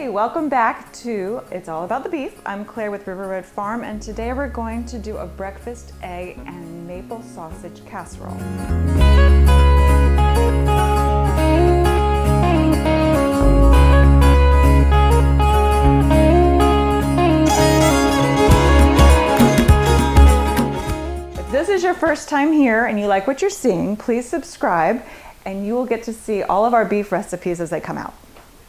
Hey, welcome back to It's All About the Beef. I'm Claire with River Road Farm, and today we're going to do a breakfast egg and maple sausage casserole. If this is your first time here and you like what you're seeing, please subscribe and you will get to see all of our beef recipes as they come out.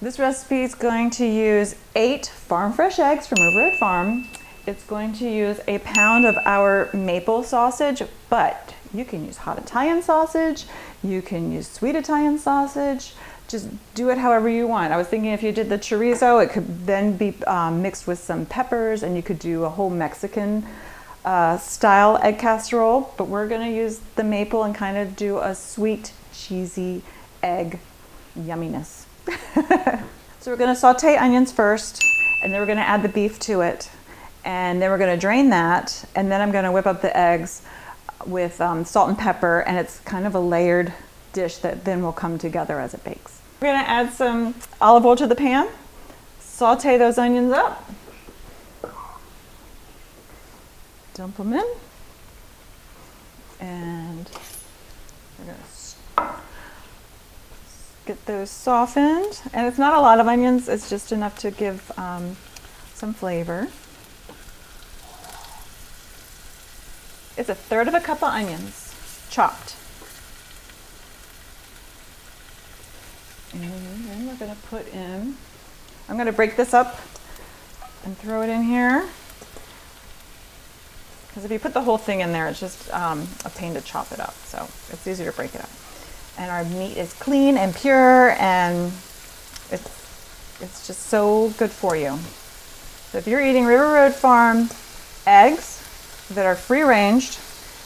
This recipe is going to use 8 farm fresh eggs from River Road Farm. It's going to use a pound of our maple sausage, but you can use hot Italian sausage, you can use sweet Italian sausage, just do it however you want. I was thinking if you did the chorizo, it could then be mixed with some peppers and you could do a whole Mexican style egg casserole, but we're gonna use the maple and kind of do a sweet, cheesy egg yumminess. So we're going to saute onions first, and then we're going to add the beef to it, and then we're going to drain that, and then I'm going to whip up the eggs with salt and pepper, and it's kind of a layered dish that then will come together as it bakes. We're going to add some olive oil to the pan, saute those onions up, dump them in, and we're going to get those softened, and it's not a lot of onions, it's just enough to give some flavor. It's 1/3 cup of onions, chopped. And then we're going to put in, I'm going to break this up and throw it in here, because if you put the whole thing in there, it's just a pain to chop it up, so it's easier to break it up. And our meat is clean and pure, and it's just so good for you. So if you're eating River Road Farm eggs that are free ranged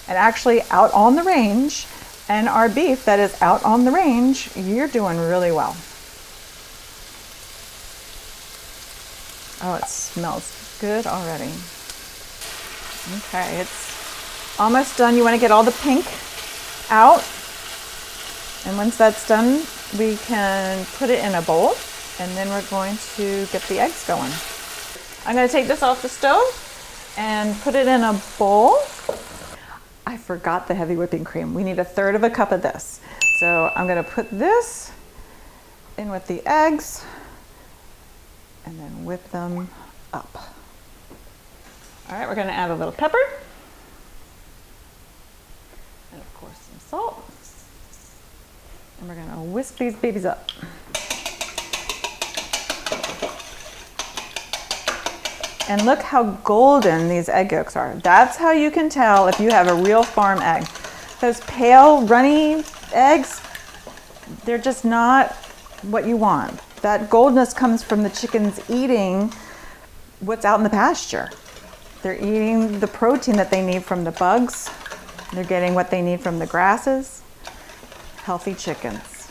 and actually out on the range, and our beef that is out on the range, you're doing really well. Oh, it smells good already. Okay, it's almost done. You want to get all the pink out. And once that's done, we can put it in a bowl, and then we're going to get the eggs going. I'm going to take this off the stove and put it in a bowl. I forgot the heavy whipping cream. We need 1/3 cup of this. So I'm going to put this in with the eggs and then whip them up. All right, we're going to add a little pepper and of course some salt. And we're gonna whisk these babies up. And look how golden these egg yolks are. That's how you can tell if you have a real farm egg. Those pale, runny eggs, they're just not what you want. That goldness comes from the chickens eating what's out in the pasture. They're eating the protein that they need from the bugs. They're getting what they need from the grasses. Healthy chickens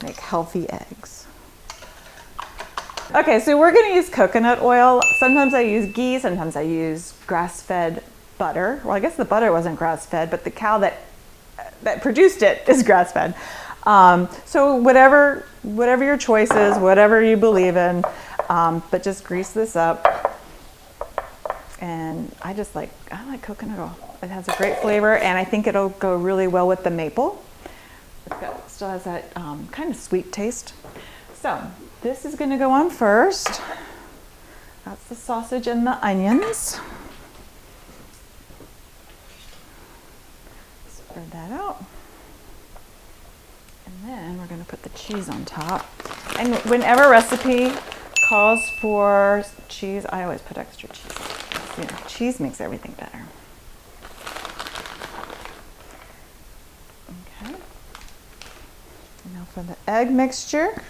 make healthy eggs. Okay, so we're going to use coconut oil. Sometimes I use ghee, sometimes I use grass-fed butter. Well, I guess the butter wasn't grass-fed, but the cow that produced it is grass-fed. So whatever your choice is, whatever you believe in, but just grease this up. And I like coconut oil. It has a great flavor, and I think it'll go really well with the maple. It still has that kind of sweet taste. So this is going to go on first. That's the sausage and the onions. Spread that out. And then we're going to put the cheese on top. And whenever a recipe calls for cheese, I always put extra cheese. You know, cheese makes everything better. Now for the egg mixture.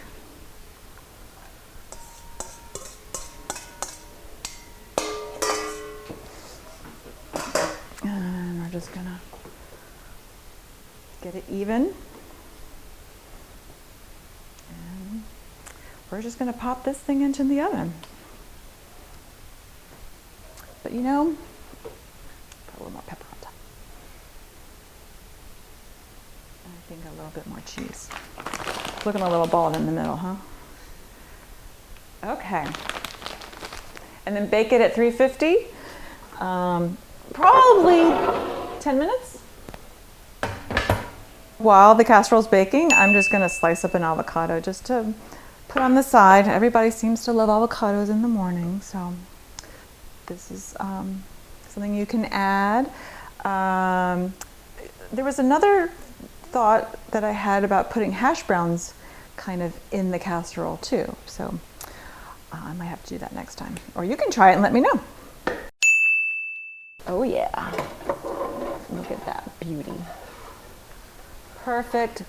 And we're just gonna get it even. And we're just gonna pop this thing into the oven. But you know, put a little more pepper on top. And I think a little bit more cheese. Looking a little bald in the middle, huh? Okay. And then bake it at 350, probably 10 minutes. While the casserole's baking, I'm just gonna slice up an avocado just to put on the side. Everybody seems to love avocados in the morning, so this is something you can add. There was another thought that I had about putting hash browns kind of in the casserole too, so I might have to do that next time. Or you can try it and let me know. Oh yeah, look at that beauty. Perfect.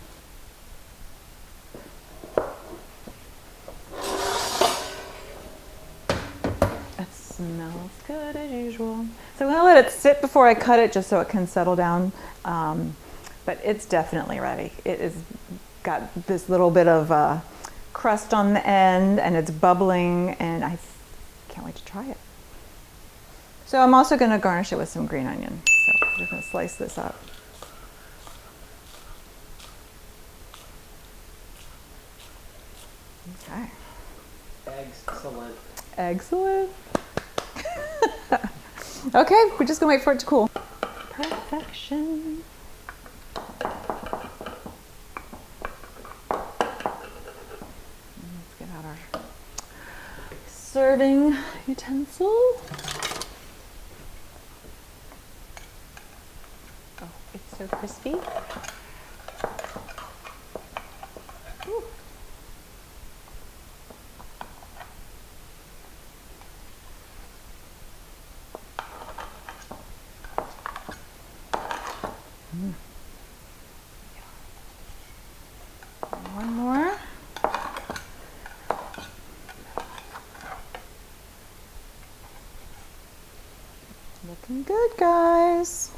It smells good as usual. So I'm gonna let it sit before I cut it just so it can settle down. But it's definitely ready. It is got this little bit of crust on the end and it's bubbling and I can't wait to try it. So I'm also gonna garnish it with some green onion. So we're gonna slice this up. Okay. Excellent. Excellent. Okay, we're just gonna wait for it to cool. Perfection. Let's get out our serving utensil. Oh, it's so crispy. Ooh. One more. Looking good, guys.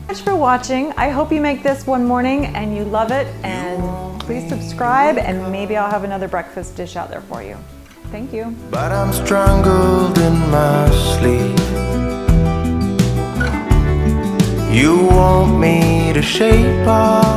Thanks for watching. I hope you make this one morning and you love it, and please subscribe and maybe I'll have another breakfast dish out there for you. Thank you. But I'm strangled in my sleep. You want me to shape our